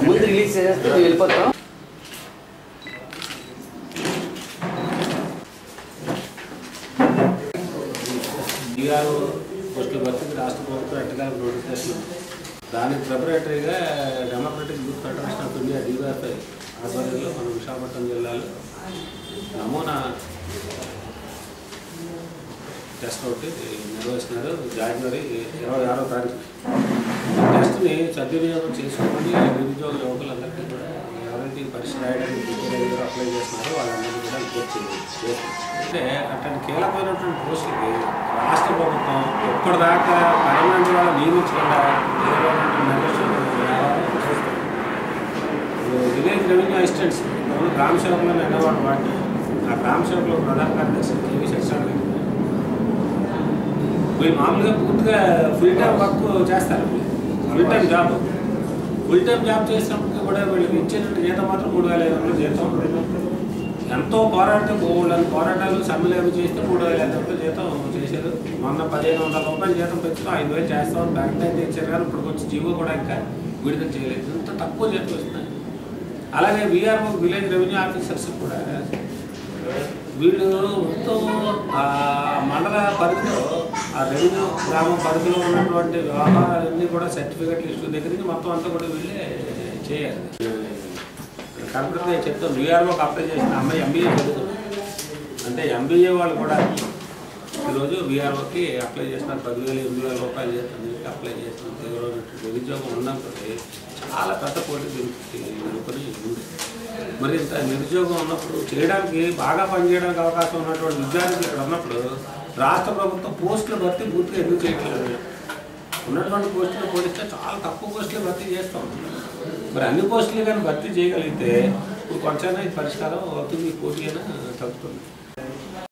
ముందు రిలీజ్ చేస్తే వెళ్ళిపోతాం. బీఆర్ఓ పోస్టుల భర్తీకి రాష్ట్ర ప్రభుత్వం ఎట్టకాల నోటీస్ చేస్తుంది. దానికి ప్రిపరేటరీగా democratic youth federation of India DYFI ఆధ్వర్యంలో మన విశాఖపట్నం జిల్లాలో నమూనా టెస్ట్ ఒకటి నిర్వహిస్తున్నారు. జనవరి 26వ తారీఖు టెస్ట్ని సద్వినియోగం చేసుకుని నిరుద్యోగ యువకులందరికీ కూడా ఎవరైతే పరీక్ష రాయడానికి అప్లై చేస్తున్నారో వాళ్ళందరికీ కూడా చేస్తారు. అంటే అట్లాంటి కీలకమైనటువంటి పోస్టులకి రాష్ట్ర ప్రభుత్వం ఎప్పటిదాకా పర్మనెంట్ వాళ్ళు నియమించకుండా విలేజ్ రెవెన్యూ అసిస్టెంట్స్ గ్రామ సేవకులను అనేవాడు వాటిని ఆ గ్రామ సేవకులు ప్రధాన కార్యదర్శి కేవీ శశాంక్ వీళ్ళు మామూలుగా పూర్తిగా ఫుల్ టైం వర్క్ చేస్తారు. ఫుల్ టైం జాబ్ చేసినప్పటికీ కూడా వీళ్ళకి ఇచ్చేటువంటి జీతం మాత్రం 3,500 జీతం. ఎంతో పోరాడితే వాళ్ళని పోరాటాలు సమ్మెలేవి చేస్తే 3,500 జీతం చేశారు. మొన్న 1,500 రూపాయల జీతం పెంచుతూ 5,000 చేస్తామని బ్యాంక్ అయితే ఇచ్చారు. కానీ ఇప్పుడు వచ్చి జీవో కూడా ఇంకా విడుదల చేయలేదు. ఇంత తక్కువ జీతం వస్తున్నాయి. అలాగే VRO విలేజ్ రెవెన్యూ ఆఫీసర్స్ కూడా వీళ్ళు మొత్తం మండల పరిధిలో ఆ రెవెన్యూ గ్రామం పరిధిలో ఉన్నటువంటి వ్యవహారాలన్నీ కూడా సర్టిఫికెట్లు ఇష్యూ దగ్గర నుంచి మొత్తం అంతా కూడా వీళ్ళే చేయాలి. కరెక్ట్గా నేను చెప్తాను. VROకి అప్లై చేసిన అమ్మాయి MBA చదువుతుంది. అంటే MBA వాళ్ళు కూడా ఈరోజు VROకి అప్లై చేస్తున్నారు. 10,000-8,000 రూపాయలు చేస్తుంది. అప్లై చేస్తున్నారు. నిరుద్యోగం ఉన్నప్పుడు చాలా పెద్ద పోటీ నిలుపుకొని ఉంది. మరి ఇంత నిరుద్యోగం ఉన్నప్పుడు చేయడానికి బాగా పనిచేయడానికి అవకాశం ఉన్నటువంటి విద్యార్థులు ఇక్కడ ఉన్నప్పుడు రాష్ట్ర ప్రభుత్వం పోస్టుల భర్తీ పూర్తిగా ఎందుకు చేయట్లేదు? ఉన్నటువంటి పోస్టులు పోలిస్తే చాలా తక్కువ పోస్టులు భర్తీ చేస్తాం. మరి అన్ని పోస్టులు కానీ భర్తీ చేయగలిగితే ఇప్పుడు కొంచెం పరిష్కారం అవుతుంది. పోటీ అయినా తగ్గుతుంది.